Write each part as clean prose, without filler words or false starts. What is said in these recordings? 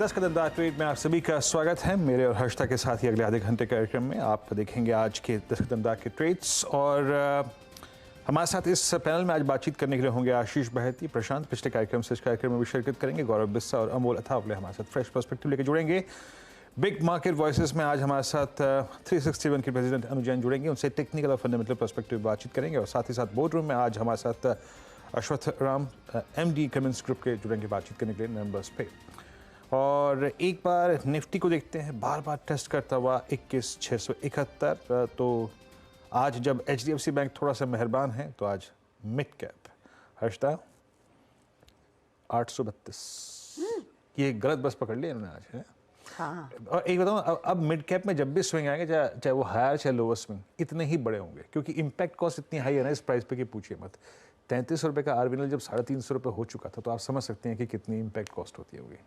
10 कदमदार trade में आप सभी का स्वागत है। मेरे और हर्षता के साथ ही अगले आधे घंटे कार्यक्रम में आप देखेंगे आज के 10 कदमदार के ट्रेड्स। और हमारे साथ इस पैनल में आज बातचीत करने के लिए होंगे आशीष बहती, प्रशांत पिछले कार्यक्रम से इस कार्यक्रम में भी शिरकत करेंगे, गौरव बिस्सा और अमोल अथावले हमारे साथ फ्रेश पर्सपेक्टिव लेके जुड़ेंगे। बिग मार्केट वॉइसेस में आज हमारे साथ 361 के प्रेसिडेंट अनु जैन जुड़ेंगे, उनसे टेक्निकल और फंडामेंटल पर्सपेक्टिव बातचीत करेंगे। और साथ ही साथ बोर्ड रूम में आज हमारे साथ अश्वत्थ राम MD कमिंस ग्रुप के जुड़ेंगे बातचीत करने के लिए नंबर्स पे। और एक बार निफ्टी को देखते हैं, बार बार टेस्ट करता हुआ 21,671। तो आज जब HDFC बैंक थोड़ा सा मेहरबान है तो आज मिड कैप हर्षता 832, ये गलत बस पकड़ लिया इन्होंने आज है। हाँ। और एक बताऊँ, अब मिड कैप में जब भी स्विंग आएंगे, चाहे वो हायर चाहे लोअर स्विंग, इतने ही बड़े होंगे क्योंकि इम्पैक्ट कॉस्ट इतनी हाई है ना इस प्राइस पे कि पूछिए मत। 33 रुपये का आरबीएल जब 350 रुपये हो चुका था तो आप समझ सकते हैं कि कितनी इम्पैक्ट कॉस्ट होती होगी।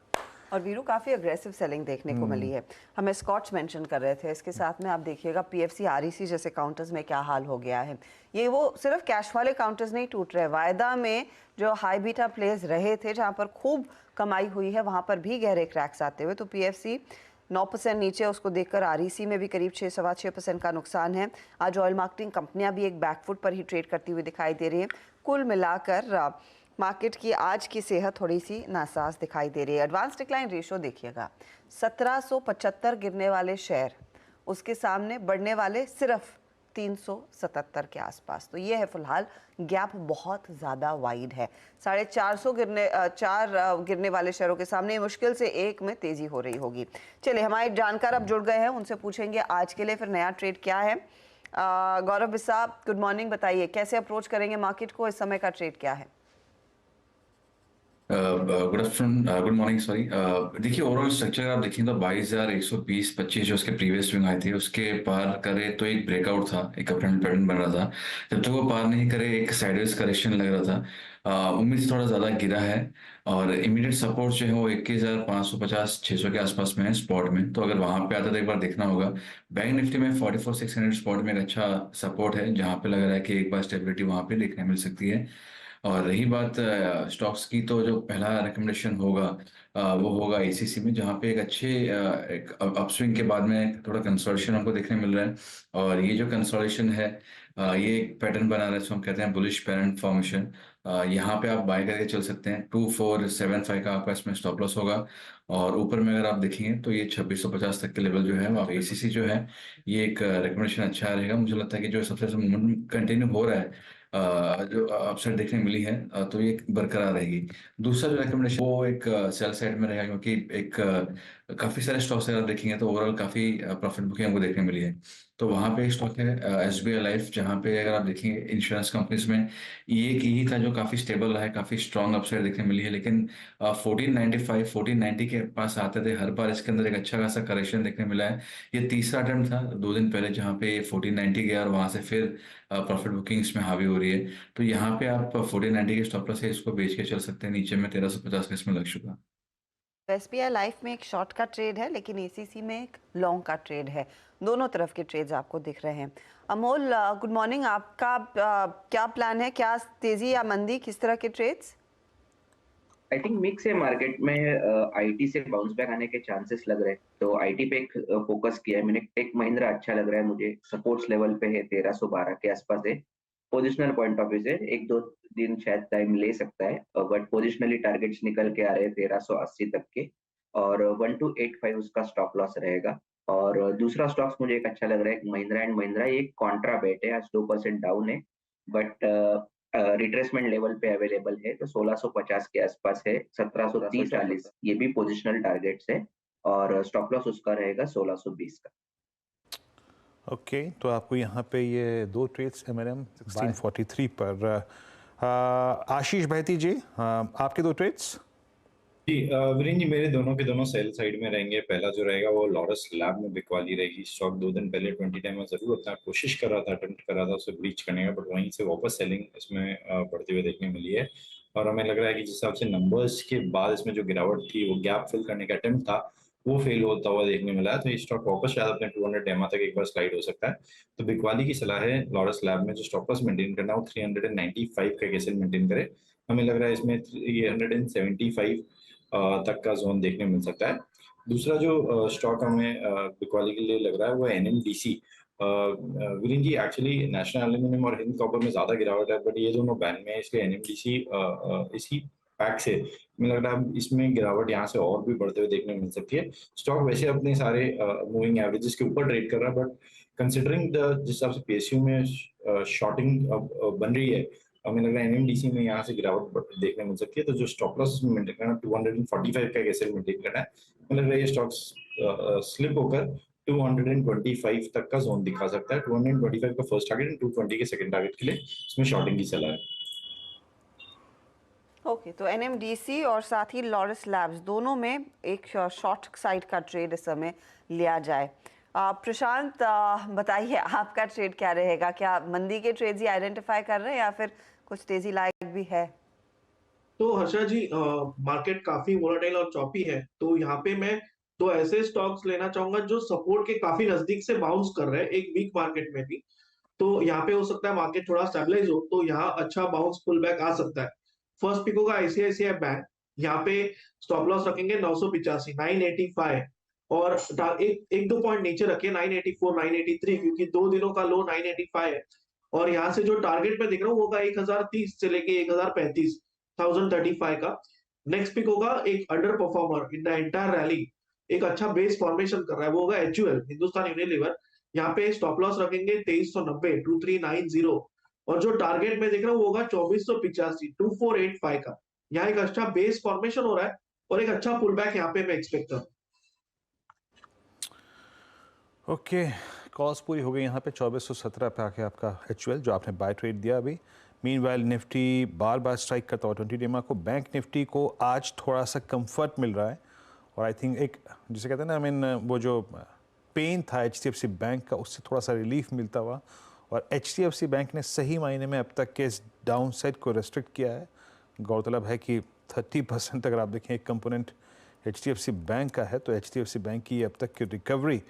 और वीरू काफ़ी अग्रेसिव सेलिंग देखने को मिली है। हमें स्कॉट्स मेंशन कर रहे थे, इसके साथ में आप देखिएगा PFC REC जैसे काउंटर्स में क्या हाल हो गया है। ये वो सिर्फ कैश वाले काउंटर्स नहीं टूट रहे, वायदा में जो हाई बीटा प्लेस रहे थे जहाँ पर खूब कमाई हुई है वहाँ पर भी गहरे क्रैक्स आते हुए। तो PFC 9% नीचे, उसको देखकर REC में भी करीब 6-6.25% का नुकसान है। आज ऑयल मार्केटिंग कंपनियां भी एक बैकफुट पर ही ट्रेड करती हुई दिखाई दे रही हैं। कुल मिलाकर मार्केट की आज की सेहत थोड़ी सी नासाज दिखाई दे रही है। एडवांस डिक्लाइन रेशो देखिएगा, 1775 गिरने वाले शेयर, उसके सामने बढ़ने वाले सिर्फ 377 के आसपास। तो ये है फिलहाल गैप बहुत ज़्यादा वाइड है। 450 गिरने वाले शेयरों के सामने मुश्किल से एक में तेज़ी हो रही होगी। चलिए, हमारे जानकार अब जुड़ गए हैं, उनसे पूछेंगे आज के लिए फिर नया ट्रेड क्या है। गौरव बिस्सा, गुड मॉर्निंग, बताइए कैसे अप्रोच करेंगे मार्केट को, इस समय का ट्रेड क्या है? Good afternoon, good morning, sorry. देखिए, ओवरऑल स्ट्रक्चर आप देखें तो 22,120-25 जो उसके प्रीवियस स्विंग आई थी उसके पार करे तो एक ब्रेकआउट था, एक अपट्रेंड पैटर्न बन रहा था। जब तक वो पार नहीं करे एक साइडवेज करेक्शन लग रहा था। उम्मीद से थोड़ा ज़्यादा गिरा है और इमीडिएट सपोर्ट जो है वो 21,550-600 के आसपास में है स्पॉट में। तो अगर वहाँ पे आता तो एक बार देखना होगा। बैंक निफ्टी में 44,600 स्पॉट में एक अच्छा सपोर्ट है जहाँ पे लग रहा है कि एक बार स्टेबिलिटी वहाँ पे देखने मिल सकती है। और रही बात स्टॉक्स की, तो जो पहला रिकमेंडेशन होगा वो होगा ACC में, जहाँ पे एक अच्छे एक अपस्विंग के बाद में थोड़ा कंसोलिडेशन हमको देखने मिल रहा है। और ये जो कंसोलिडेशन है ये एक पैटर्न बना रहा है, जिसको हम कहते हैं बुलिश पैटर्न फॉर्मेशन। यहाँ पे आप बाय करके चल सकते हैं। 2475 का आपका इसमें स्टॉप लॉस होगा। और ऊपर में अगर आप देखेंगे तो ये 2650 तक के लेवल जो है वो ACC जो है ये एक रिकमेंडेशन अच्छा रहेगा। मुझे लगता है कि जो सबसे मूवमेंट कंटिन्यू हो रहा है, जो अपसाइड देखने मिली है, तो ये बरकरार रहेगी। दूसरा जो रिकमेंडेशन वो एक सेल साइड में रहेगा, क्योंकि एक काफी सारे स्टॉक्स अगर देखेंगे तो ओवरऑल काफी प्रॉफिट बुकिंग हमको देखने मिली है। तो वहाँ पे एक स्टॉक है SBI लाइफ, जहाँ पे अगर आप देखेंगे इंश्योरेंस कंपनीज में ये एक यही था जो काफी स्टेबल रहा है, काफी स्ट्रॉन्ग अपसाइड देखने मिली है। लेकिन 1495 1490 के पास आते थे हर बार, इसके अंदर एक अच्छा खासा करेक्शन देखने मिला है। ये तीसरा अटेम्प्ट था 2 दिन पहले जहाँ पे 1490 गया और वहां से फिर प्रॉफिट बुकिंग इसमें हावी हो रही है। तो यहाँ पे आप 1490 के स्टॉप लॉस है इसको बेच के चल सकते हैं। नीचे में 1350 का इसमें लग चुका। SBI लाइफ में एक शॉर्ट का ट्रेड है, लेकिन ACC में एक लॉन्ग का ट्रेड है। दोनों तरफ के ट्रेड्स आपको दिख रहे हैं। अमोल, गुड मॉर्निंग, आपका क्या प्लान है? क्या तेजी या मंदी, किस तरह के ट्रेड्स? आई थिंक मिक्स है मार्केट में। IT से बाउंस बैक आने के चांसेस लग रहे हैं, तो IT पे एक फोकस किया है मैंने। टेक महिंद्रा अच्छा लग रहा है मुझे, सपोर्ट्स लेवल पे है, 1312 के आसपास है। पोजिशनल पॉइंट ऑफ व्यू से 1-2 दिन शायद टाइम ले सकता है, बट पोजिशनली टारगेट्स निकल के आ रहे हैं 1380 तक के। और 1285 उसका स्टॉप लॉस रहेगा। और दूसरा स्टॉक्स मुझे एक अच्छा लग रहा है, महिंद्रा एंड महिंद्रा। ये कॉन्ट्रा बेट है, आज 2% डाउन है, बट रिट्रेसमेंट लेवल पे अवेलेबल है, तो 1650 के आसपास है। 1730-40 ये भी पोजिशनल टारगेट्स है, और स्टॉप लॉस उसका रहेगा 1620 का। ओके, तो आपको यहाँ पे ये दो ट्रेड्स MNM 1643 पर। आशीष बहती जी, आपके दो ट्रेड्स? जी वीरेंद्र जी, मेरे दोनों के दोनों सेल साइड में रहेंगे। पहला जो रहेगा वो लॉरस लैब में बिकवाली रहेगी। स्टॉक 2 दिन पहले 20 टाइम में जरूर अपना कोशिश कर रहा था, अटेम्प्ट कर रहा था उसे ब्रीच करने का, बट वहीं से वापस सेलिंग इसमें बढ़ते हुए देखने मिली है। और हमें लग रहा है कि जिस हिसाब से नंबर्स के बाद इसमें जो गिरावट थी, वो गैप फिल करने का अटेम्प्ट था, वो फेल होता हुआ देखने मिला है। तो ये स्टॉक वापस शायद अपने 200 डेमा तक एक बार स्लाइड हो सकता है। तो बिकवाली की सलाह है लॉरस लैब में जो स्टॉप लॉस मेंटेन करना है वो 395 का कैसे मेंटेन करे। हमें लग रहा है इसमें 375 तक का जोन देखने मिल सकता है। दूसरा जो स्टॉक हमें बिकवाली के लिए लग रहा है वो है एनएमडीसी। वीरेन जी, एक्चुअली नेशनल एल्यूमिनियम और हिंद कॉपर में ज्यादा गिरावट है, बट ये दोनों बैन में है, इसलिए एनएमडीसी इसी पैक से मुझे लग रहा है इसमें गिरावट यहाँ से और भी बढ़ते हुए देखने मिल सकती है। स्टॉक वैसे अपने सारे मूविंग एवरेजेस के ऊपर ट्रेड कर रहा है, बट कंसिडरिंग द जिस हिसाब से पीएसयू में शॉर्टिंग बन रही है, हमें लग रहा है एनएमडीसी में यहाँ से गिरावट देखने मिल सकती है। तो जो स्टॉप लॉस मेंटेन करना 245 का कैसे मेंटेन करना है, मुझे लग रहा है ये स्टॉक्स स्लिप होकर 225 तक का जोन दिखा सकता है। 225 का फर्स्ट टारगेट एंड 220 के सेकंड टारगेट के लिए इसमें शॉर्टिंग की सलाह है। ओके, तो एनएमडीसी और साथ ही लॉरस लैब्स दोनों में एक शॉर्ट साइड का ट्रेड इस समय लिया जाए। प्रशांत, बताइए आपका ट्रेड क्या रहेगा? क्या मंदी के ट्रेड्स ही आइडेंटिफाई कर रहे हैं या फिर कुछ तेजी लायक भी है? तो हर्षा जी, मार्केट काफी वोलेटाइल और चॉपी है, तो यहाँ पे मैं दो ऐसे स्टॉक्स लेना चाहूंगा जो सपोर्ट के काफी नजदीक से बाउंस कर रहे हैं एक वीक मार्केट में भी। तो यहाँ पे हो सकता है मार्केट थोड़ा स्टेबलाइज हो तो यहाँ अच्छा बाउंस पुल बैक आ सकता है। फर्स्ट पिक होगा आईसीआईसीआई बैंक। यहाँ पे स्टॉप लॉस रखेंगे 985 985 और एक दो पॉइंट नीचे रखिए 984 983, क्योंकि 2 दिनों का लो 985 है। और यहाँ से जो टारगेट में दिख रहा हूँ होगा 1030 से लेके 1035 1035 का। नेक्स्ट पिक होगा एक under performer in the entire rally, एक अच्छा बेस फॉर्मेशन कर रहा है, वो होगा एचयूएल हिंदुस्तान यूनिलीवर। यहाँ पे स्टॉप लॉस रखेंगे 2390 2390 और जो टारगेट में देख रहा हूँ वो होगा 2485 2485 का। यहाँ एक अच्छा बेस फॉर्मेशन हो रहा है और एक अच्छा पुल बैक यहाँ पे मैं एक्सपेक्ट कर रहा हूँ। ओके, कॉल्स पूरी हो गई यहाँ पे। 2417 पे आके आपका एचयूएल जो आपने बाय ट्रेड दिया अभी। मीनवाइल निफ्टी बार बार स्ट्राइक करता हुआ 20 डेमा को। बैंक निफ्टी को आज थोड़ा सा कंफर्ट मिल रहा है और आई थिंक एक जिसे कहते हैं ना, आई मीन वो जो पेन था एचडीएफसी बैंक का, उससे थोड़ा सा रिलीफ मिलता हुआ। और एचडीएफसी बैंक ने सही मायने में अब तक के इस डाउन साइड को रेस्ट्रिक्ट किया है। गौरतलब है कि 30% अगर आप देखें एक कंपोनेंट एचडीएफसी बैंक का है, तो एचडीएफसी बैंक की अब तक की रिकवरी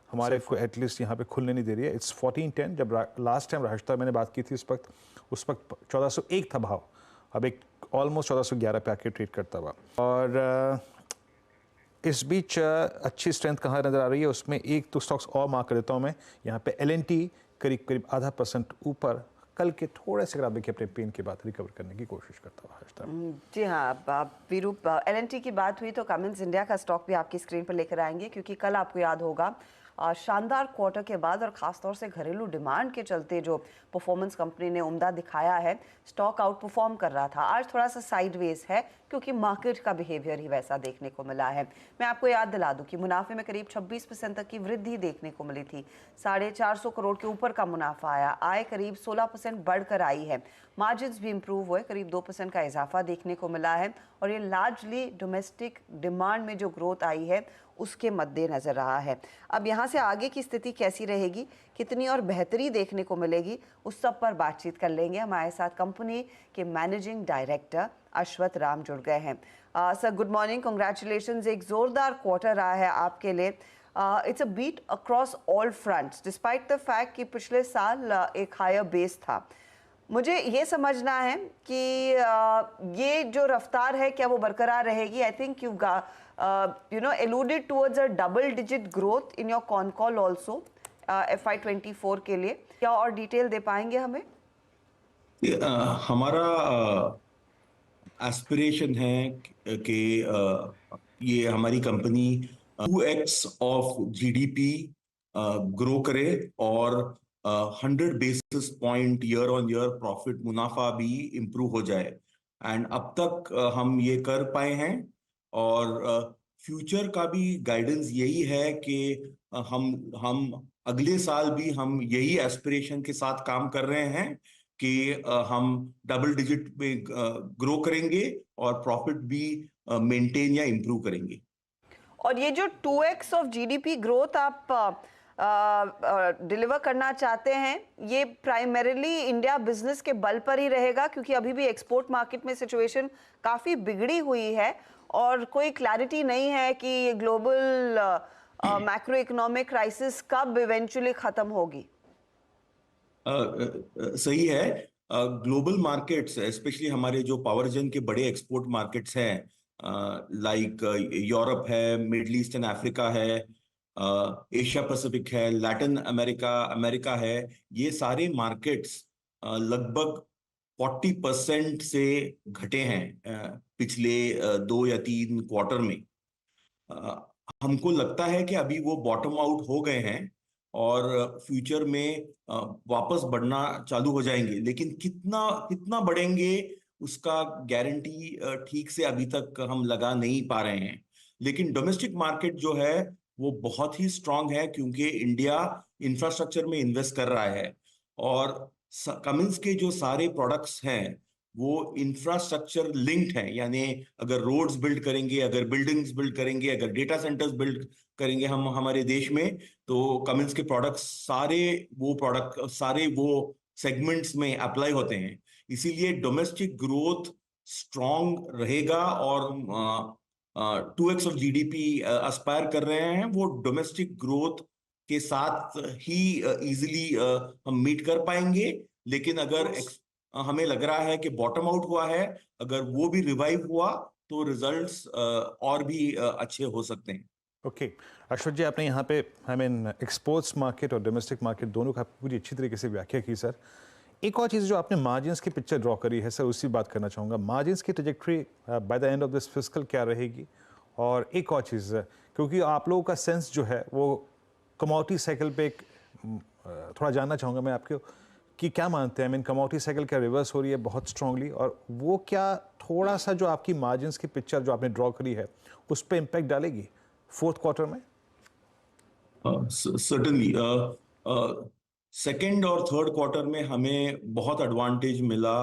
हमारे को एटलीस्ट यहाँ पे खुलने नहीं दे रही है। इट्स 1410। जब लास्ट टाइम राष्ट्र मैंने बात की थी उस वक्त 1401 था भाव, अब एक ऑलमोस्ट 1411 पे आके ट्रेड करता हुआ। और इस बीच अच्छी स्ट्रेंथ कहाँ नज़र आ रही है, उसमें एक तो स्टॉक्स और मार्क कर देता हूँ मैं यहाँ पे। एलएनटी करीब 0.5% ऊपर, कल के थोड़े से अगर आप देखिए अपने पेन के बाद रिकवर करने की कोशिश करता हुआ। जी हाँ वीरूप, एलएनटी की बात हुई तो कमिंस इंडिया का स्टॉक भी आपकी स्क्रीन पर लेकर आएंगे, क्योंकि कल आपको याद होगा शानदार क्वार्टर के बाद और ख़ासतौर से घरेलू डिमांड के चलते जो परफॉर्मेंस कंपनी ने उम्दा दिखाया है, स्टॉक आउट परफॉर्म कर रहा था। आज थोड़ा सा साइडवेज है क्योंकि मार्केट का बिहेवियर ही वैसा देखने को मिला है। मैं आपको याद दिला दूं कि मुनाफे में करीब 26% तक की वृद्धि देखने को मिली थी। 450 करोड़ के ऊपर का मुनाफा आया। आय करीब 16% बढ़कर आई है। मार्जिन्स भी इंप्रूव हुए, करीब 2% का इजाफा देखने को मिला है। और ये लार्जली डोमेस्टिक डिमांड में जो ग्रोथ आई है उसके मद्देनजर रहा है। अब यहाँ से आगे की स्थिति कैसी रहेगी, कितनी और बेहतरी देखने को मिलेगी, उस सब पर बातचीत कर लेंगे। हमारे साथ कंपनी के मैनेजिंग डायरेक्टर अश्वथ राम जुड़ गए हैं। Sir good morning, congratulations. एक जोरदार क्वार्टर रहा है आपके लिए। It's a beat across all fronts despite the fact कि पिछले साल एक हायर बेस था। मुझे ये समझना है कि ये जो रफ्तार है क्या वो बरकरार रहेगी? I think you alluded towards a double digit growth in your con call also FY24 के लिए। क्या और डिटेल दे पाएंगे हमें? हमारा एस्पिरेशन है कि ये हमारी company 2x of GDP grow करे और 100 basis point year on year profit मुनाफा भी इम्प्रूव हो जाए। एंड अब तक हम ये कर पाए हैं और फ्यूचर का भी गाइडेंस यही है कि हम अगले साल भी हम यही एस्पिरेशन के साथ काम कर रहे हैं कि हम डबल डिजिट में ग्रो करेंगे और प्रॉफिट भी मेंटेन या इम्प्रूव करेंगे। और ये जो 2x ऑफ जीडीपी ग्रोथ आप डिलीवर करना चाहते हैं, ये प्राइमरीली इंडिया बिजनेस के बल पर ही रहेगा, क्योंकि अभी भी एक्सपोर्ट मार्केट में सिचुएशन काफी बिगड़ी हुई है और कोई क्लैरिटी नहीं है कि ये ग्लोबल मैक्रो इकोनॉमिक क्राइसिस कब इवेंचुअली खत्म होगी। सही है। ग्लोबल मार्केट्स स्पेशली हमारे जो पावर जेन के बड़े एक्सपोर्ट मार्केट्स हैं लाइक यूरोप है, मिडल ईस्ट एंड अफ्रीका है, एशिया पैसिफिक है, लैटिन अमेरिका है। ये सारे मार्केट्स लगभग 40% से घटे हैं पिछले 2 या 3 क्वार्टर में। हमको लगता है कि अभी वो बॉटम आउट हो गए हैं और फ्यूचर में वापस बढ़ना चालू हो जाएंगे, लेकिन कितना कितना बढ़ेंगे उसका गारंटी ठीक से अभी तक हम लगा नहीं पा रहे हैं। लेकिन डोमेस्टिक मार्केट जो है वो बहुत ही स्ट्रांग है, क्योंकि इंडिया इंफ्रास्ट्रक्चर में इन्वेस्ट कर रहा है और कमिंस के जो सारे प्रोडक्ट्स हैं वो इंफ्रास्ट्रक्चर लिंक्ड हैं। यानी अगर रोड्स बिल्ड करेंगे, अगर बिल्डिंग्स बिल्ड करेंगे, अगर डेटा सेंटर्स बिल्ड करेंगे हम हमारे देश में, तो कमिंस के प्रोडक्ट्स सारे वो सेगमेंट्स में अप्लाई होते हैं। इसीलिए डोमेस्टिक ग्रोथ स्ट्रांग रहेगा और 2x ऑफ जीडीपी एस्पायर कर रहे हैं। वो डोमेस्टिक ग्रोथ के साथ ही इजीली हम मीट कर पाएंगे। लेकिन अगर हमें लग रहा है कि बॉटम आउट हुआ है, अगर वो भी रिवाइव हुआ तो रिजल्ट्स और भी अच्छे हो सकते हैं। ओके अश्वत जी, आपने यहाँ पे एक्सपोर्ट्स मार्केट और डोमेस्टिक मार्केट दोनों का पूरी अच्छी तरीके से व्याख्या की सर। एक और चीज़ जो आपने मार्जिन्स की पिक्चर ड्रॉ करी है सर, उसी बात करना चाहूँगा। मार्जिन्स की trajectory by the end of this fiscal क्या रहेगी? और एक और चीज़, क्योंकि आप लोगों का सेंस जो है वो कमोडिटी साइकिल पे थोड़ा जानना चाहूँगा मैं आपके कि क्या मानते हैं। कमोडिटी साइकिल क्या रिवर्स हो रही है बहुत स्ट्रांगली, और वो क्या थोड़ा सा जो आपकी मार्जिन्स की पिक्चर जो आपने ड्रॉ करी है उस पर इम्पैक्ट डालेगी फोर्थ क्वार्टर में? सर्टेनली सेकेंड और थर्ड क्वार्टर में हमें बहुत एडवांटेज मिला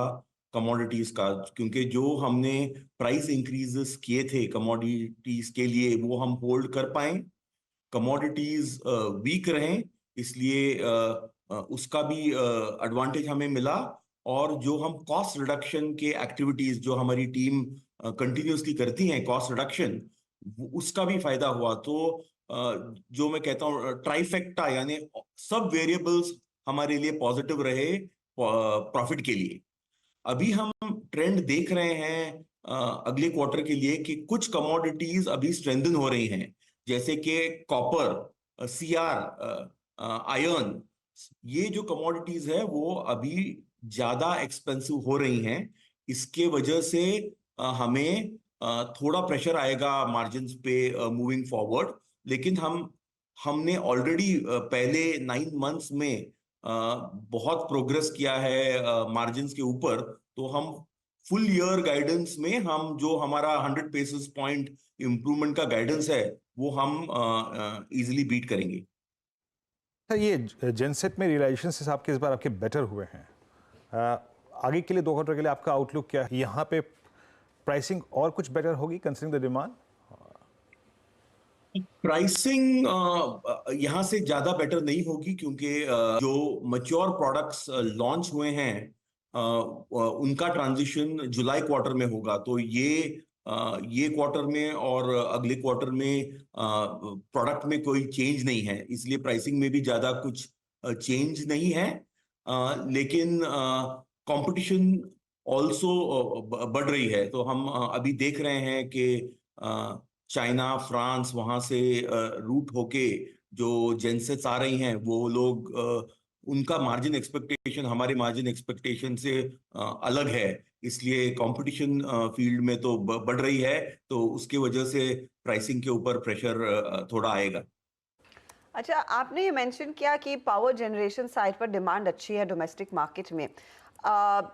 कमोडिटीज का, क्योंकि जो हमने प्राइस इंक्रीजेस किए थे कमोडिटीज के लिए वो हम होल्ड कर पाए। कमोडिटीज वीक रहें, इसलिए उसका भी एडवांटेज हमें मिला। और जो हम कॉस्ट रिडक्शन के एक्टिविटीज जो हमारी टीम कंटिन्यूसली करती हैं, कॉस्ट रिडक्शन, उसका भी फायदा हुआ। तो जो मैं कहता हूँ ट्राइफेक्टा, यानी सब वेरिएबल्स हमारे लिए पॉजिटिव रहे प्रॉफिट के लिए। अभी हम ट्रेंड देख रहे हैं अगले क्वार्टर के लिए कि कुछ कमोडिटीज अभी स्ट्रेंथन हो रही हैं, जैसे कि कॉपर, सीआर, आयरन। ये जो कमोडिटीज है वो अभी ज्यादा एक्सपेंसिव हो रही हैं। इसके वजह से हमें थोड़ा प्रेशर आएगा मार्जिन्स पे मूविंग फॉरवर्ड। लेकिन हमने ऑलरेडी पहले 9 मंथ्स में बहुत प्रोग्रेस किया है मार्जिन्स के ऊपर। तो हम फुल ईयर गाइडेंस में हम जो हमारा 100 बेसिस पॉइंट इंप्रूवमेंट का गाइडेंस है वो हम इजीली बीट करेंगे। ये जेनसेट में रियलाइजेशन आपके इस बार आपके बेटर हुए हैं। आगे के लिए 2 क्वार्टर के लिए आपका आउटलुक क्या है? यहाँ पे प्राइसिंग और कुछ बेटर होगी कंसीडरिंग द डिमांड? प्राइसिंग यहाँ से ज्यादा बेटर नहीं होगी, क्योंकि जो मैच्योर प्रोडक्ट्स लॉन्च हुए हैं उनका ट्रांजिशन जुलाई क्वार्टर में होगा। तो ये क्वार्टर में और अगले क्वार्टर में प्रोडक्ट में कोई चेंज नहीं है, इसलिए प्राइसिंग में भी ज्यादा कुछ चेंज नहीं है। लेकिन कंपटीशन ऑल्सो बढ़ रही है। तो हम अभी देख रहे हैं कि चाइना, फ्रांस, वहां से रूट होके जो जेनसेट्स आ रही हैं वो लोग उनका मार्जिन एक्सपेक्टेशन हमारे मार्जिन एक्सपेक्टेशन से अलग है। इसलिए कंपटीशन फील्ड में तो बढ़ रही है, तो उसके वजह से प्राइसिंग के ऊपर प्रेशर थोड़ा आएगा। अच्छा, आपने ये मेंशन किया कि पावर जनरेशन साइड पर डिमांड अच्छी है डोमेस्टिक मार्केट में,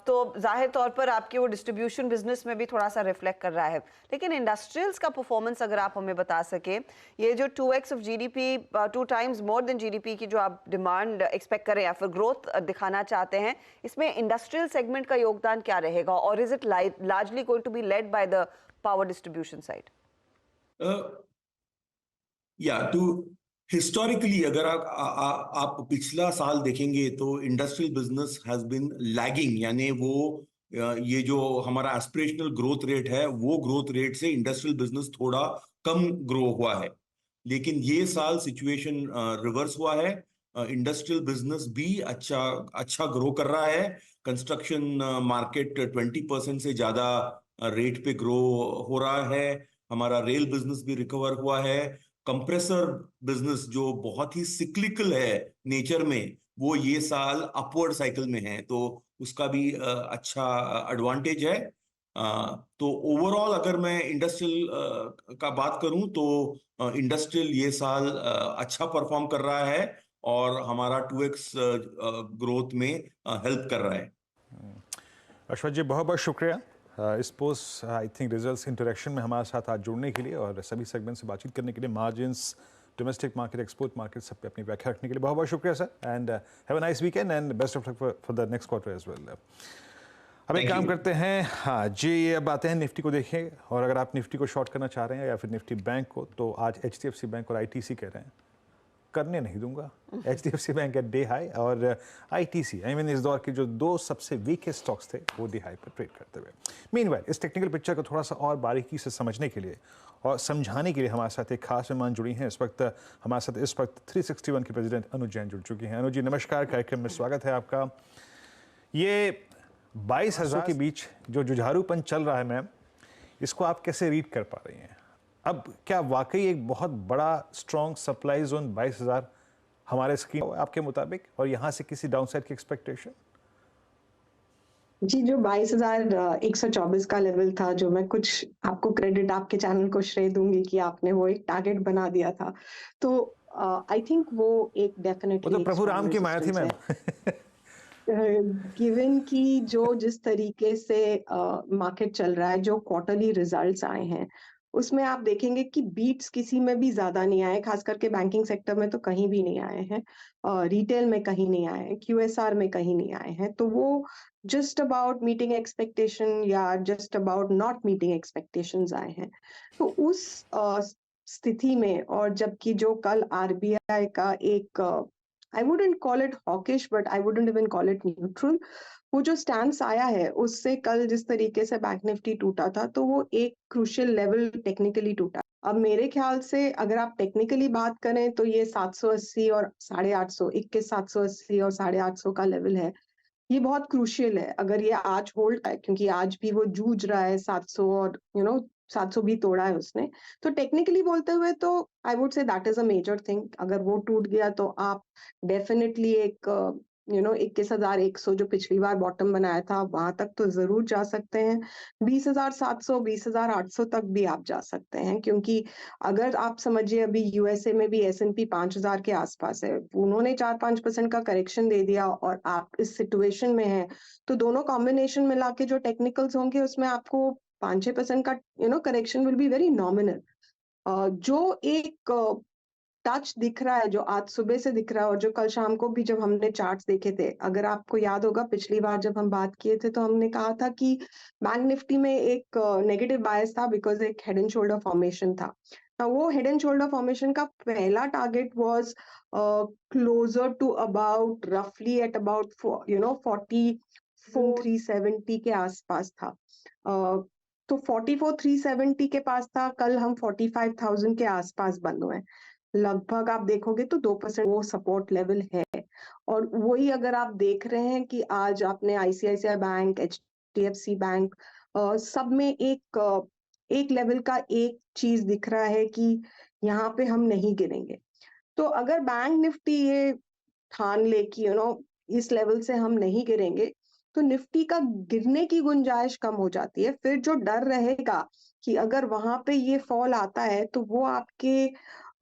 तो जाहिर तौर पर आपके वो डिस्ट्रीब्यूशन बिजनेस में भी थोड़ा सा रिफ्लेक्ट कर रहा है। लेकिन इंडस्ट्रियल्स का परफॉर्मेंस अगर आप हमें बता सके, ये जो 2x of GDP, 2 times more than GDP की जो आप डिमांड एक्सपेक्ट करें या फिर ग्रोथ दिखाना चाहते हैं, इसमें इंडस्ट्रियल सेगमेंट का योगदान क्या रहेगा? और is it largely going to be led by the power distribution side? Historically अगर आप पिछला साल देखेंगे तो industrial business has been lagging, यानी वो ये जो हमारा एस्पिरेशनल ग्रोथ रेट है वो ग्रोथ रेट से इंडस्ट्रियल बिजनेस थोड़ा कम ग्रो हुआ है। लेकिन ये साल सिचुएशन रिवर्स हुआ है। इंडस्ट्रियल बिजनेस भी अच्छा ग्रो कर रहा है। कंस्ट्रक्शन मार्केट 20% से ज्यादा रेट पे ग्रो हो रहा है। हमारा रेल बिजनेस भी रिकवर हुआ है। कंप्रेसर बिजनेस जो बहुत ही सिक्लिकल है नेचर में, वो ये साल अपवर्ड साइकिल में है, तो उसका भी अच्छा एडवांटेज है। तो ओवरऑल अगर मैं इंडस्ट्रियल का बात करूं तो इंडस्ट्रियल ये साल अच्छा परफॉर्म कर रहा है और हमारा 2x ग्रोथ में हेल्प कर रहा है। अश्वथ जी, बहुत बहुत शुक्रिया इस post I think results interaction में हमारे साथ आज जुड़ने के लिए और सभी सेगमेंट से बातचीत करने के लिए। Margins, domestic market, export market, सब पे अपनी व्याख्या रखने के लिए बहुत बहुत शुक्रिया सर, and have a nice weekend and best of luck for the next quarter as well. अब एक काम करते हैं, हाँ जी, अब आते हैं निफ्टी को देखें, और अगर आप निफ्टी को शॉर्ट करना चाह रहे हैं या फिर निफ्टी बैंक को, तो आज HDFC बैंक और ITC कह रहे हैं करने नहीं दूंगा। HDFC bank at day high और ITC आई मीन इस दौर के जो दो सबसे वीकेस्ट स्टॉक्स थे वो डे हाई पर ट्रेड करते हुए। मीनवाइल इस टेक्निकल पिक्चर को थोड़ा सा और बारीकी से समझने के लिए और समझाने के लिए हमारे साथ एक खास मेहमान जुड़ी हैं इस वक्त। हमारे साथ इस वक्त 361 के प्रेसिडेंट अनुज जैन जुड़ चुकी हैं। अनुज जी नमस्कार, कार्यक्रम में स्वागत है आपका। ये 22,000 के बीच जो जुझारूपन चल रहा है मैम, इसको आप कैसे रीड कर पा रही हैं? अब क्या वाकई एक बहुत बड़ा स्ट्रॉन्ग सप्लाई जोन 22,000 हमारे स्क्रीन आपके मुताबिक, और यहाँ से किसी डाउनसाइड की एक्सपेक्टेशन? जी, जो 22,124 का लेवल था, जो मैं कुछ आपको क्रेडिट, आपके चैनल को श्रेय दूंगी कि आपने वो एक टारगेट बना दिया था, तो आई थिंक वो एक डेफिनेटली वो तो प्रभु राम की माया थी मैम। गिवन कि जो जिस तरीके से मार्केट चल रहा है, जो क्वार्टरली रिजल्ट्स आए हैं, उसमें आप देखेंगे कि बीट्स किसी में भी ज्यादा नहीं आए, खास करके बैंकिंग सेक्टर में तो कहीं भी नहीं आए हैं, रिटेल में कहीं नहीं आए हैं, QSR में कहीं नहीं आए हैं। तो वो जस्ट अबाउट मीटिंग एक्सपेक्टेशन या just about not meeting expectations आए हैं। तो उस स्थिति में, और जबकि जो कल RBI का एक I wouldn't call it hawkish, but I wouldn't even call it neutral. वो जो स्टैंस आया है, उससे कल जिस तरीके से बैंक निफ्टी टूटा था, तो वो एक क्रूशियल लेवल टेक्निकली टूटा। अब मेरे ख्याल से अगर आप टेक्निकली बात करें तो ये 780 और 850, 21,780 और 850 का लेवल है, ये बहुत क्रूशियल है। अगर ये आज होल्ड है, क्योंकि आज भी वो जूझ रहा है 700 और 700 भी तोड़ा है उसने, तो टेक्निकली बोलते हुए तो I would say that is a major thing. अगर वो टूट गया तो आप डेफिनेटली एक 21,100 जो पिछली बार बॉटम बनाया था, वहां तक तो जरूर जा सकते हैं। 20,700, 20,800 तक भी आप जा सकते हैं, क्योंकि अगर आप समझिए अभी USA में भी S&P 5,000 के आसपास है, उन्होंने 4-5% का करेक्शन दे दिया और आप इस सिचुएशन में हैं, तो दोनों कॉम्बिनेशन मिला के जो टेक्निकल्स होंगे उसमें आपको 5-6% का correction will be very nominal. जो एक टच दिख रहा है, जो आज सुबह से दिख रहा है और जो कल शाम को भी जब हमने चार्ट्स देखे थे, अगर आपको याद होगा पिछली बार जब हम बात किए थे तो हमने कहा था कि बैंक निफ्टी में एक नेगेटिव बायस था बिकॉज एक हेड एंड शोल्डर फॉर्मेशन था। वो हेड एंड शोल्डर फॉर्मेशन का पहला target was closer to about रफली एट अबाउट 44,370 के आसपास था। तो 44,370 के पास था, कल हम 45,000 के आसपास बंद हुए। लगभग आप देखोगे तो 2% वो सपोर्ट लेवल है। और वही अगर आप देख रहे हैं कि आज आपने ICICI बैंक, HDFC बैंक, सब में एक लेवल का एक चीज दिख रहा है कि यहाँ पे हम नहीं गिरेंगे। तो अगर बैंक निफ्टी ये ठान ले कि इस लेवल से हम नहीं गिरेंगे, तो निफ्टी का गिरने की गुंजाइश कम हो जाती है। फिर जो डर रहेगा कि अगर वहां पे ये फॉल आता है तो वो आपके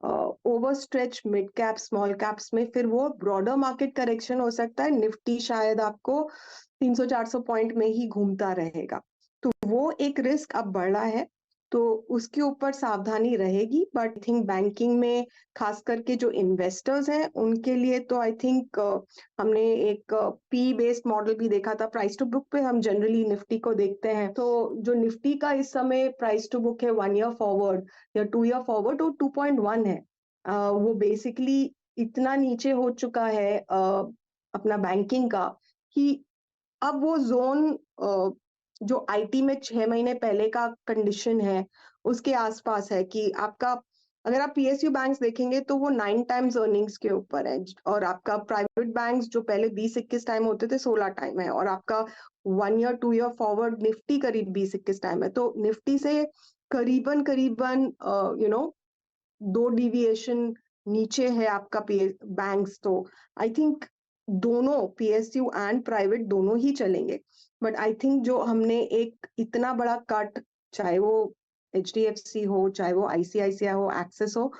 ओवरस्ट्रेच मिड कैप, स्मॉल कैप्स में फिर वो ब्रॉडर मार्केट करेक्शन हो सकता है। निफ्टी शायद आपको 300-400 पॉइंट में ही घूमता रहेगा, तो वो एक रिस्क अब बढ़ रहा है, तो उसके ऊपर सावधानी रहेगी। बट आई थिंक बैंकिंग में खास करके जो इन्वेस्टर्स हैं उनके लिए तो आई थिंक हमने एक P बेस्ड मॉडल भी देखा था। प्राइस टू बुक पे हम जनरली निफ्टी को देखते हैं, तो जो निफ्टी का इस समय प्राइस टू बुक है 1 ईयर फॉरवर्ड या 2 ईयर फॉरवर्ड, वो 2.1 है। वो बेसिकली इतना नीचे हो चुका है अपना बैंकिंग का कि अब वो जोन जो IT में 6 महीने पहले का कंडीशन है उसके आसपास है कि आपका अगर आप पीएसयू बैंक्स देखेंगे तो वो 9 टाइम्स अर्निंग्स के ऊपर है, और आपका प्राइवेट बैंक्स जो पहले 20-21 टाइम होते थे 16 टाइम है, और आपका 1 ईयर 2 ईयर फॉरवर्ड निफ्टी करीब 20-21 टाइम है। तो निफ्टी से करीबन करीबन 2 डिविएशन नीचे है आपका बैंक्स। तो आई थिंक दोनों पीएसयू एंड प्राइवेट दोनों ही चलेंगे, बट आई थिंक जो हमने एक इतना बड़ा कट, चाहे वो एचडीएफसी हो, चाहे वो आईसीआईसीआई हो, एक्सिस हो,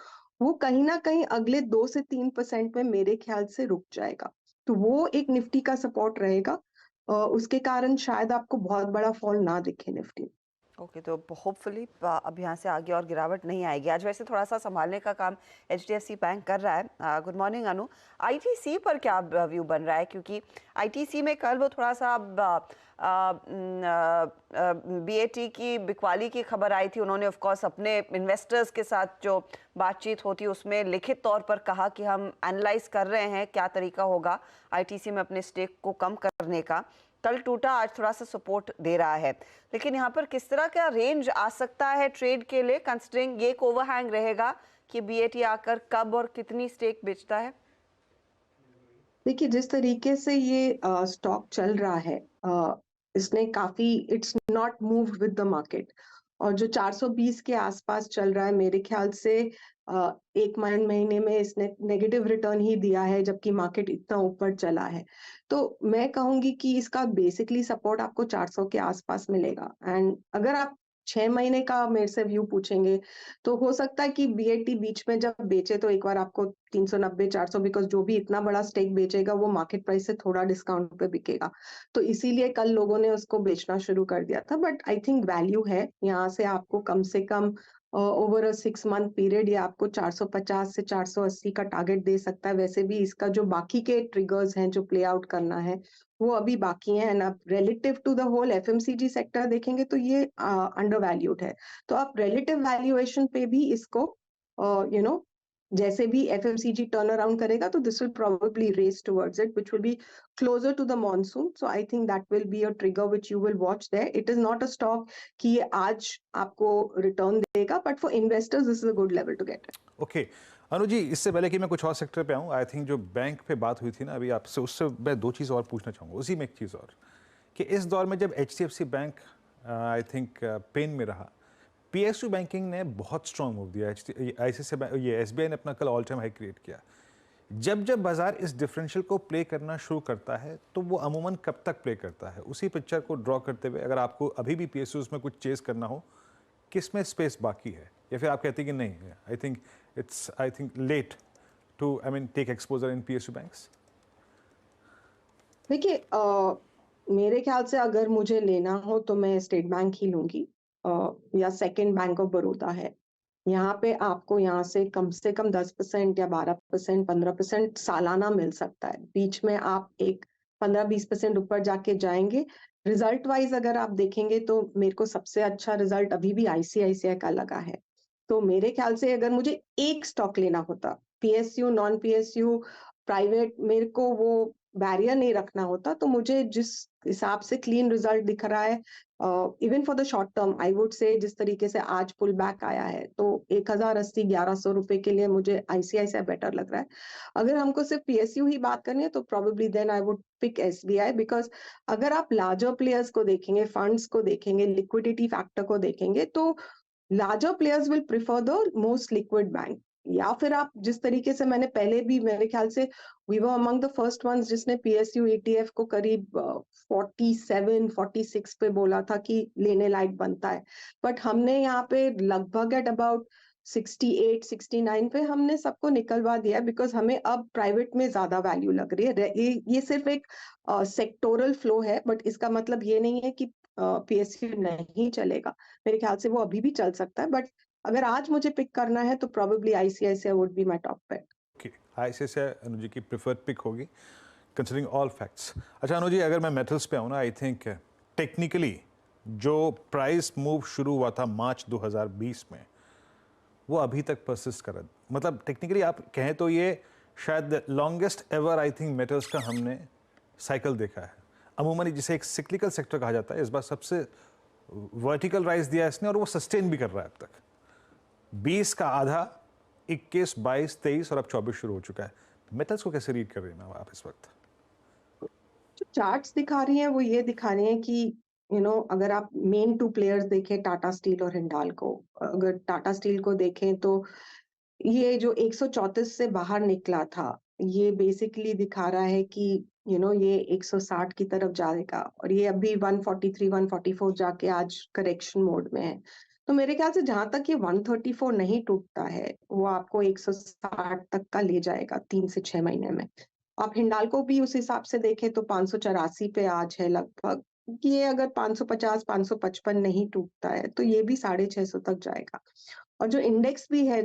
वो कहीं ना कहीं अगले 2 से 3% में मेरे ख्याल से रुक जाएगा। तो वो एक निफ्टी का सपोर्ट रहेगा, उसके कारण शायद आपको बहुत बड़ा फॉल ना दिखे निफ्टी। ओके, तो होपफुली अब यहाँ से आगे और गिरावट नहीं आएगी। आज वैसे थोड़ा सा संभालने का काम एचडीएफसी बैंक कर रहा है। गुड मॉर्निंग अनु, आईटीसी पर क्या व्यू बन रहा है? क्योंकि आईटीसी में कल वो थोड़ा सा बीएटी की बिकवाली की खबर आई थी। उन्होंने ऑफ कोर्स अपने इन्वेस्टर्स के साथ जो बातचीत होती है उसमें लिखित तौर पर कहा कि हम एनालाइज कर रहे हैं क्या तरीका होगा आईटीसी में अपने स्टेक को कम करने का। कल टूटा, आज थोड़ा सा सपोर्ट दे रहा है, लेकिन यहाँ पर किस तरह का रेंज आ सकता है ट्रेड के लिए, कंसिडरिंग ये एक ओवरहैंग रहेगा कि बीएटी आकर कब और कितनी स्टेक बेचता है? देखिए, जिस तरीके से ये स्टॉक चल रहा है, इसने काफी, it's not moved with the market, और जो 420 के आसपास चल रहा है, मेरे ख्याल से एक महीने में इसने नेगेटिव रिटर्न ही दिया है, जबकि मार्केट इतना ऊपर चला है। तो मैं कहूंगी कि इसका बेसिकली सपोर्ट आपको 400 के आसपास मिलेगा। एंड अगर आप 6 महीने का मेरे से व्यू पूछेंगे तो हो सकता है कि बीएटी बीच में जब बेचे तो एक बार आपको 390-400, बिकॉज जो भी इतना बड़ा स्टेक बेचेगा वो मार्केट प्राइस से थोड़ा डिस्काउंट पे बिकेगा, तो इसीलिए कल लोगों ने उसको बेचना शुरू कर दिया था। बट आई थिंक वैल्यू है, यहाँ से आपको कम से come over a 6 month period ये आपको 450 से 480 का टारगेट दे सकता है। वैसे भी इसका जो बाकी के ट्रिगर्स हैं जो प्ले आउट करना है वो अभी बाकी हैं, एंड आप relative to the whole FMCG sector देखेंगे तो ये अंडर वैल्यूड है। तो आप रिलेटिव वैल्यूएशन पे भी इसको जैसे भी एफएमसीजी टर्न अराउंड करेगा तो this will probably race towards it, which will be closer to the monsoon. So I think that will be a trigger which you will watch there. It is not a stock कि ये आज आपको return देगा, but for investors this is a good level to get it. Okay Anu ji, इससे पहले कि मैं कुछ और सेक्टर पे आऊँ, आई थिंक जो बैंक पे बात हुई थी ना अभी आपसे, उससे मैं 2 चीज़ और पूछना चाहूँगा, उसी में एक चीज़ और, कि इस दौर में जब HDFC bank I think pain में रहा, पीएसयू बैंकिंग ने बहुत स्ट्रॉन्ग मूव दिया, आईसीआईसीआई ये एसबीआई ने अपना कल ऑल टाइम हाई क्रिएट किया। जब बाजार इस डिफरेंशियल को प्ले करना शुरू करता है तो वो अमूमन कब तक प्ले करता है? उसी पिक्चर को ड्रॉ करते हुए अगर आपको अभी भी पीएसयूज में कुछ चेस करना हो, किस में स्पेस बाकी है, या फिर आप कहते हैं कि नहीं, I think late to take exposure in PSU banks? देखिए, मेरे ख्याल से अगर मुझे लेना हो तो मैं स्टेट बैंक ही लूंगी, या सेकंड बैंक ऑफ बड़ौदा है। यहाँ पे आपको यहाँ से कम 10% या 12%, 15% सालाना मिल सकता है। बीच में आप एक 15-20% ऊपर जाके जाएंगे। रिजल्ट वाइज अगर आप देखेंगे तो मेरे को सबसे अच्छा रिजल्ट अभी भी आईसीआईसीआई का लगा है। तो मेरे ख्याल से अगर मुझे एक स्टॉक लेना होता, पीएसयू, नॉन पीएसयू, प्राइवेट, मेरे को वो बैरियर नहीं रखना होता, तो मुझे जिस हिसाब से क्लीन रिजल्ट दिख रहा है, even for the short term I would से, जिस तरीके से आज पुल बैक आया है, तो 1080-1100 रुपए के लिए मुझे आईसीआईसीआई बेटर लग रहा है। अगर हमको सिर्फ पीएसयू ही बात करनी है तो probably then I would pick SBI, because अगर आप लार्जर प्लेयर्स को देखेंगे, फंड्स को देखेंगे, लिक्विडिटी फैक्टर को देखेंगे, तो larger players will prefer the most liquid bank. या फिर आप जिस तरीके से, मैंने पहले भी, मेरे ख्याल से we were among the first ones जिसने पीएसयू ईटीएफ को करीब 47-46 पे बोला था कि लेने लायक बनता है, बट हमने यहाँ पे लगभग एट अबाउट 68-69 पे हमने सबको निकलवा दिया, बिकॉज हमें अब प्राइवेट में ज्यादा वैल्यू लग रही है। ये सिर्फ एक सेक्टोरल फ्लो है, बट इसका मतलब ये नहीं है कि पीएसयू नहीं चलेगा। मेरे ख्याल से वो अभी भी चल सकता है, बट अगर आज मुझे पिक करना है तो probably ICICI would be my top pick. Okay, ICICI Anu ji की प्रेफर्ड पिक होगी कंसिडरिंग ऑल फैक्ट्स। अच्छा अनु जी, अगर मैं मेटल्स पे आऊँ ना, आई थिंक टेक्निकली जो प्राइस मूव शुरू हुआ था मार्च 2020 में, वो अभी तक परसिस्ट कर रहा है। मतलब टेक्निकली आप कहें तो ये शायद longest ever I think metals का हमने साइकिल देखा है। अमूमन जिसे एक सिक्लिकल सेक्टर कहा जाता है, इस बार सबसे वर्टिकल राइज दिया इसने और वो सस्टेन भी कर रहा है अब तक। 20 का आधा 21, 22, 23 और अब 24 शुरू हो चुका है। मेटल्स को कैसे रीड कर रहे हैं मैम आप इस वक्त? जो चार्ट्स दिखा रही हैं वो ये दिखा रही हैं कि अगर आप मेन 2 प्लेयर्स देखें, टाटा स्टील और हिंडाल्को, अगर टाटा स्टील को देखें तो ये जो 134 से बाहर निकला था, ये बेसिकली दिखा रहा है कि ये 160 की तरफ जाएगा और ये अभी 143, 144 जाके आज करेक्शन मोड में है। तो मेरे ख्याल से जहां तक ये 134 नहीं टूटता है, वो आपको 160 तक का ले जाएगा 3 से 6 महीने में। आप हिंडाल्को भी उस हिसाब से देखें तो 584 पे आज है लगभग। ये अगर 550, 555 नहीं टूटता है तो ये भी 650 तक जाएगा। और जो इंडेक्स भी है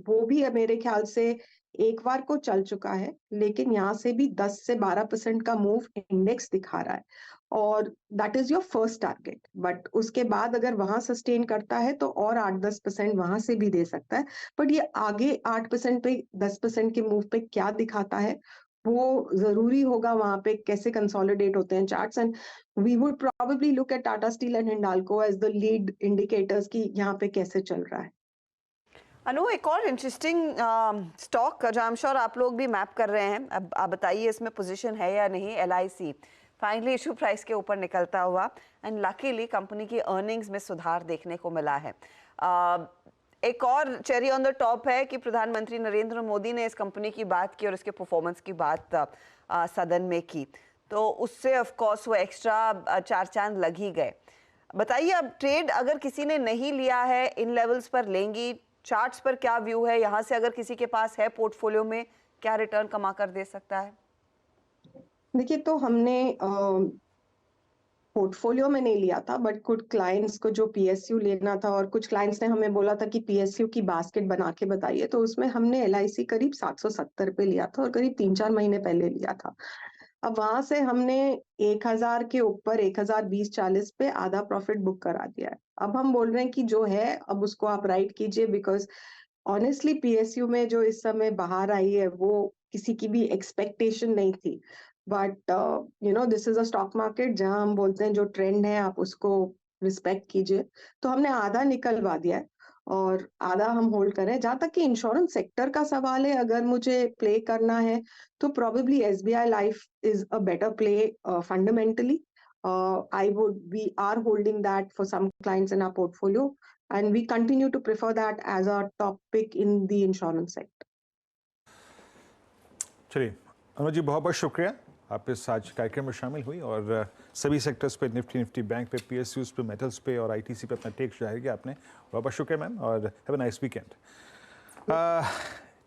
वो भी मेरे ख्याल से एक बार को चल चुका है, लेकिन यहाँ से भी 10 से 12% का मूव इंडेक्स दिखा रहा है और that is your first target. But उसके बाद अगर वहां सस्टेन करता है तो और 8-10% वहां से भी दे सकता है। बट ये आगे 8% पे 10% के मूव पे क्या दिखाता है वो जरूरी होगा, वहां पे कैसे कंसोलिडेट होते हैं charts. And we would probably look at Tata steel and Hindalco as the lead indicators कि यहाँ पे कैसे चल रहा है। अनु, एक और इंटरेस्टिंग स्टॉक जो आई एम श्योर आप लोग भी मैप कर रहे हैं, अब आप बताइए इसमें पोजीशन है या नहीं। LIC फाइनली इशू प्राइस के ऊपर निकलता हुआ एंड लकीली कंपनी की अर्निंग्स में सुधार देखने को मिला है। एक और चेरी ऑन द टॉप है कि प्रधानमंत्री नरेंद्र मोदी ने इस कंपनी की बात की और इसके परफॉर्मेंस की बात सदन में की, तो उससे ऑफ कोर्स वो एक्स्ट्रा 4 चांद लग ही गए। बताइए, अब ट्रेड अगर किसी ने नहीं लिया है, इन लेवल्स पर लेंगी? चार्ट्स पर क्या व्यू है? यहाँ से अगर किसी के पास है पोर्टफोलियो में, क्या रिटर्न कमा कर दे सकता है? देखिए, तो हमने पोर्टफोलियो में नहीं लिया था, बट कुछ क्लाइंट्स को जो PSU लेना था और कुछ क्लाइंट्स ने हमें बोला था कि PSU की बास्केट बना के बताइए, तो उसमें हमने LIC करीब 770 पे लिया था और करीब 3-4 महीने पहले लिया था। अब वहां से हमने 1000 के ऊपर 1020-40 पे आधा प्रॉफिट बुक करा दिया है। अब हम बोल रहे हैं कि जो है अब उसको आप राइट कीजिए, बिकॉज ऑनेस्टली PSU में जो इस समय बाहर आई है वो किसी की भी एक्सपेक्टेशन नहीं थी। But this is a stock market जहां हम बोलते हैं जो ट्रेंड है आप उसको रिस्पेक्ट कीजिए। तो हमने आधा निकलवा दिया है और आधा हम होल्ड करें। जहां तक कि इंश्योरेंस सेक्टर का सवाल है, अगर मुझे प्ले करना है तो probably SBI life is a better play fundamentally. we are holding that for some clients in our portfolio and we continue to prefer that as our top pick in the insurance sector. चलिए अनु जी, बहुत बहुत शुक्रिया, आप इस आज कार्यक्रम में शामिल हुई और सभी सेक्टर्स पे, निफ्टी बैंक पे, PSUs पे, मेटल्स पे और ITC पे अपना टेक जाहिर किया आपने। बहुत बहुत शुक्रिया मैम और हैव अ नाइस वीकेंड।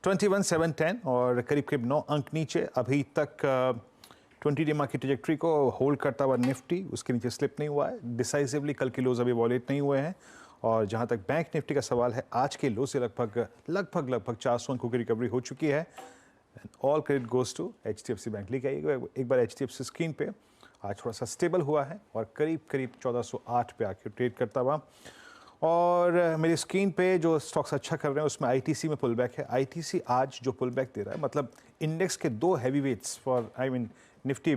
21,710 और करीब करीब 9 अंक नीचे अभी तक 20 डे मार्केट ट्रैजेक्टरी को होल्ड करता हुआ निफ्टी, उसके नीचे स्लिप नहीं हुआ है डिसाइसिवली। कल के लोज अभी वॉलेट नहीं हुए हैं और जहां तक बैंक निफ्टी का सवाल है, आज के लो से लगभग 400 अंकों की रिकवरी हो चुकी है। All credit goes to HDFC bank. लेके आइएगा एक बार HDFC स्क्रीन पे, आज थोड़ा सा स्टेबल हुआ है और करीब 1408 पे आके ट्रेड करता हुआ। और मेरी स्क्रीन पे जो स्टॉक्स अच्छा कर रहे हैं उसमें ITC में पुल बैक है। ITC आज जो पुल बैक दे रहा है, मतलब इंडेक्स के 2 heavy waits for Nifty,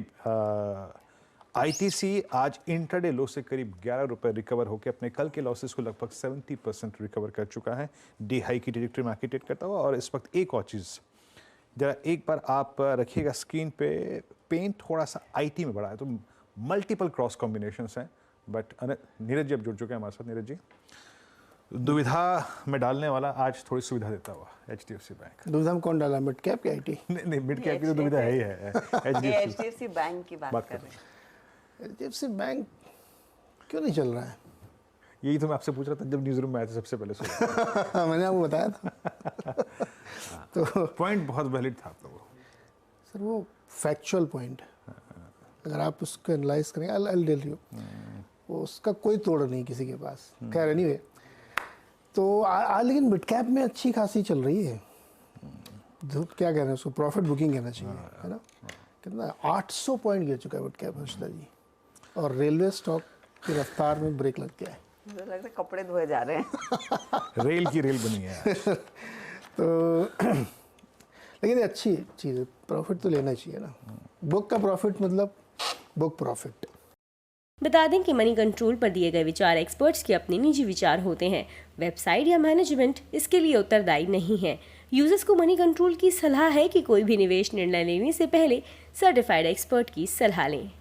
ITC आज इंट्राडे लो से करीब 11 रुपये रिकवर होकर अपने कल के लॉसेस को लगभग 70% रिकवर कर चुका है। डे हाई की ट्रैजेक्टरी में आके ट्रेड करता हुआ। और इस वक्त एक और चीज़ जरा एक बार आप रखिएगा स्क्रीन पे, पेन थोड़ा सा IT में बढ़ा है, तो मल्टीपल क्रॉस कॉम्बिनेशंस हैं। बट नीरज जी अब जुड़ चुके हैं हमारे साथ। नीरज जी, दुविधा में डालने वाला आज थोड़ी सुविधा देता हुआ HDFC बैंक। दुविधा में कौन डाला, मिड कैप या IT? नहीं, मिड कैप की तो दुविधा है ही है। HDFC बैंक की बात कर रहे हैं। HDFC बैंक क्यों नहीं चल रहा है? यही तो मैं आपसे पूछ रहा था जब न्यूज़ रूम में आया था सबसे पहले सुना। मैंने आपको बताया था। तो पॉइंट बहुत वैलिड था आप लोगों को सर, वो फैक्चुअल पॉइंट है। अगर आप उसको एनालाइज करेंगे, I'll tell you, वो उसका कोई तोड़ नहीं किसी के पास। खैर एनीवे, तो लेकिन मिड कैप में अच्छी खासी चल रही है। क्या कहना है उसको, प्रॉफिट बुकिंग कहना चाहिए, है ना? कितना 800 पॉइंट गिर चुका है मिड कैप हर्षदा जी, और रेलवे स्टॉक की रफ्तार में ब्रेक लग गया है। मुझे लगता है कपड़े धोए जा रहे हैं। रेल की रेल बनी है। तो लेकिन ये अच्छी चीज़ है, प्रॉफिट तो लेना चाहिए ना। बुक का प्रॉफिट मतलब बुक प्रॉफिट। बता दें कि मनी कंट्रोल पर दिए गए विचार एक्सपर्ट्स के अपने निजी विचार होते हैं। वेबसाइट या मैनेजमेंट इसके लिए उत्तरदायी नहीं है। यूजर्स को मनी कंट्रोल की सलाह है कि कोई भी निवेश निर्णय लेने से पहले सर्टिफाइड एक्सपर्ट की सलाह लें।